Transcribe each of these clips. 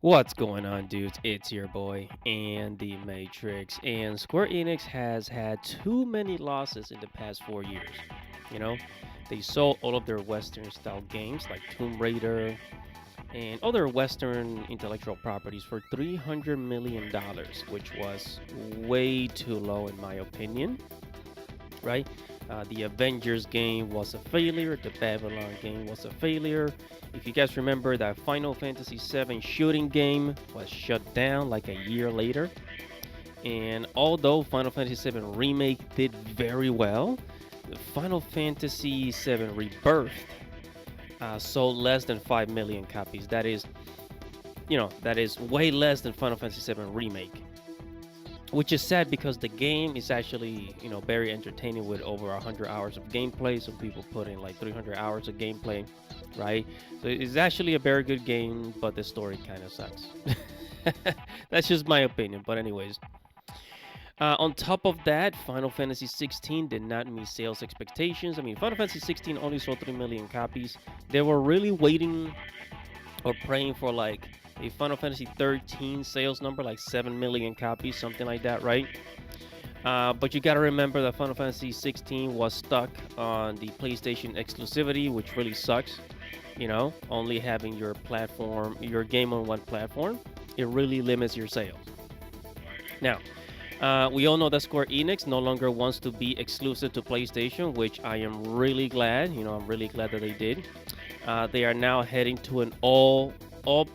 What's going on, dudes? It's your boy, Andy Matrix, and Square Enix has had too many losses in the past 4 years. You know, they sold all of their Western style games like Tomb Raider and other Western intellectual properties for $300 million, which was way too low in my opinion, right? The Avengers game was a failure. The Babylon game was a failure. If you guys remember, that Final Fantasy VII shooting game was shut down like a year later. And although Final Fantasy VII Remake did very well, the Final Fantasy VII Rebirth sold less than 5 million copies. That is way less than Final Fantasy VII Remake, which is sad because the game is actually very entertaining with over 100 hours of gameplay. Some people put in like 300 hours of gameplay, right? So it's actually a very good game, but the story kind of sucks. That's just my opinion, but anyways, on top of that, Final Fantasy 16 did not meet sales expectations. I mean, Final Fantasy 16 only sold 3 million copies. They were really waiting or praying for like a Final Fantasy 13 sales number, like 7 million copies, something like that, right? But you gotta remember that Final Fantasy 16 was stuck on the PlayStation exclusivity, which really sucks. Only having your game on one platform, it really limits your sales. Now, we all know that Square Enix no longer wants to be exclusive to PlayStation, which I am really glad. I'm really glad that they did. They are now heading to an all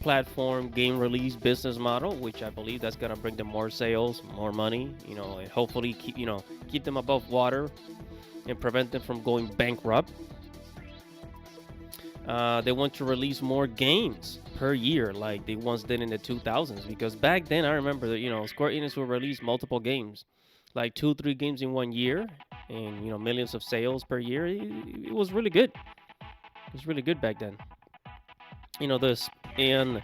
platform game release business model, which I believe that's gonna bring them more sales, more money, and hopefully keep them above water and prevent them from going bankrupt. They want to release more games per year, like they once did in the 2000s. Because back then, I remember that Square Enix would release multiple games, like 2, 3 games in one year, and millions of sales per year. It was really good. It was really good back then. This and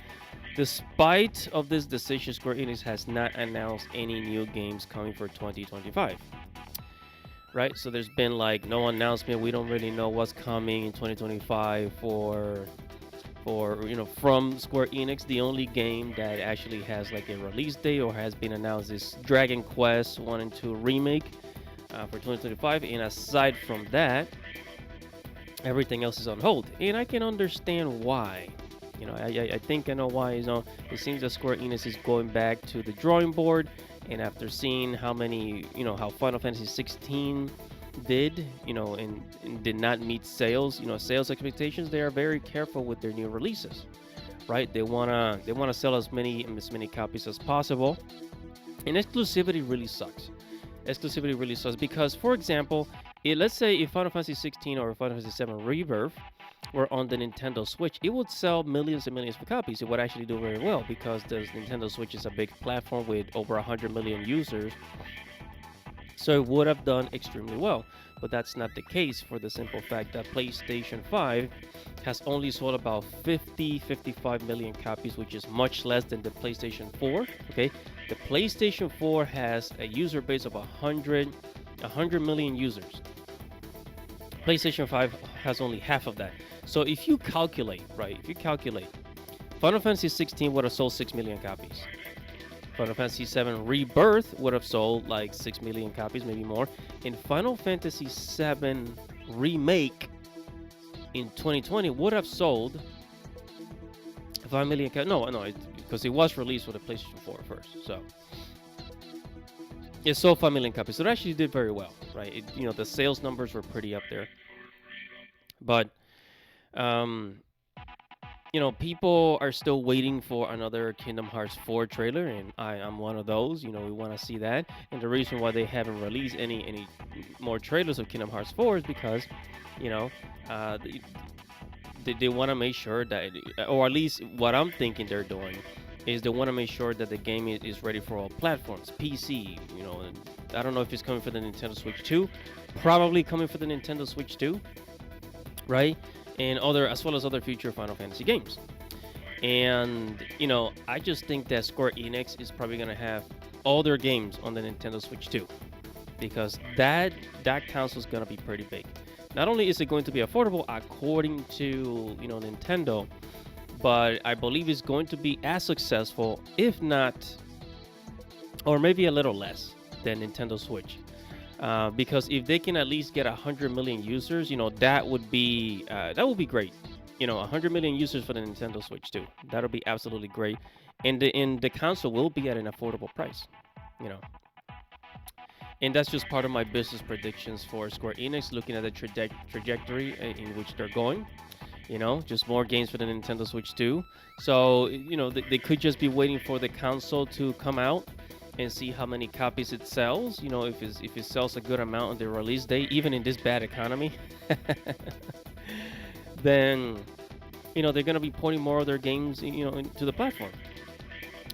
despite of this decision, Square Enix has not announced any new games coming for 2025. Right, so there's been like no announcement. We don't really know what's coming in 2025 from Square Enix. The only game that actually has like a release date or has been announced is Dragon Quest 1 and 2 Remake for 2025. And aside from that, everything else is on hold. And I can understand why. I think I know why. It seems that Square Enix is going back to the drawing board. And after seeing how Final Fantasy 16 did, and did not meet sales expectations, they are very careful with their new releases, right? They wanna sell as many copies as possible, and exclusivity really sucks. Exclusivity really sucks because, for example, let's say if Final Fantasy 16 or Final Fantasy 7 Rebirth were on the Nintendo Switch, it would sell millions and millions of copies. It would actually do very well because the Nintendo Switch is a big platform with over 100 million users. So it would have done extremely well. But that's not the case for the simple fact that PlayStation 5 has only sold about 55 million copies, which is much less than the PlayStation 4. Okay, the PlayStation 4 has a user base of 100 million users. PlayStation 5 has only half of that. So if you calculate, Final Fantasy 16 would have sold 6 million copies. Final Fantasy 7 Rebirth would have sold like 6 million copies, maybe more. And Final Fantasy 7 Remake in 2020 would have sold 5 million copies. No, because it was released for the PlayStation 4 first. So it sold 5 million copies. So it actually did very well, right? The sales numbers were pretty up there. But people are still waiting for another Kingdom Hearts 4 trailer, and I'm one of those. We want to see that. And the reason why they haven't released any more trailers of Kingdom Hearts 4 is because, they want to make sure that, or at least what I'm thinking they're doing, is they want to make sure that the game is ready for all platforms, PC. And I don't know if it's coming for the Nintendo Switch 2, probably coming for the Nintendo Switch 2, right? And as well as other future Final Fantasy games. And I just think that Square Enix is probably gonna have all their games on the Nintendo Switch 2, because that console is gonna be pretty big. Not only is it going to be affordable according to Nintendo, but I believe it's going to be as successful, if not, or maybe a little less than Nintendo Switch. Because if they can at least get 100 million users, that would be great. 100 million users for the Nintendo Switch too. That'll be absolutely great, and the console will be at an affordable price. You know, and that's just part of my business predictions for Square Enix, looking at the trajectory in which they're going. Just more games for the Nintendo Switch too. So they could just be waiting for the console to come out and see how many copies it sells. If it sells a good amount on the release date, even in this bad economy, then they're gonna be porting more of their games into the platform,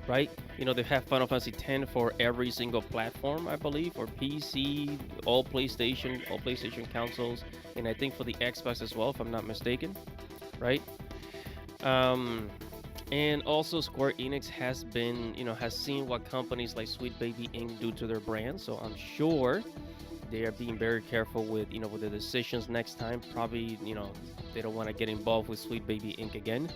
right? They have Final Fantasy X for every single platform, I believe, for PC, all PlayStation consoles, and I think for the Xbox as well, if I'm not mistaken, right? And also Square Enix has seen what companies like Sweet Baby Inc. do to their brand, so I'm sure they are being very careful with the decisions next time. Probably, they don't want to get involved with Sweet Baby Inc. again.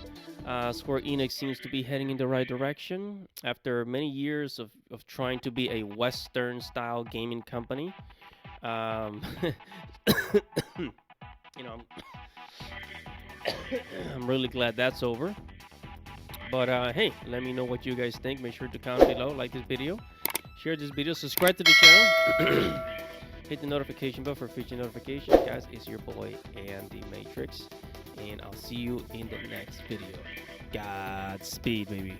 Square Enix seems to be heading in the right direction after many years of trying to be a Western-style gaming company. Um, I'm, I'm really glad that's over. But hey, let me know what you guys think. Make sure to comment below, like this video, share this video, subscribe to the channel. Hit the notification bell for future notifications. Guys, it's your boy Andy Matrix, and I'll see you in the next video. Godspeed, baby.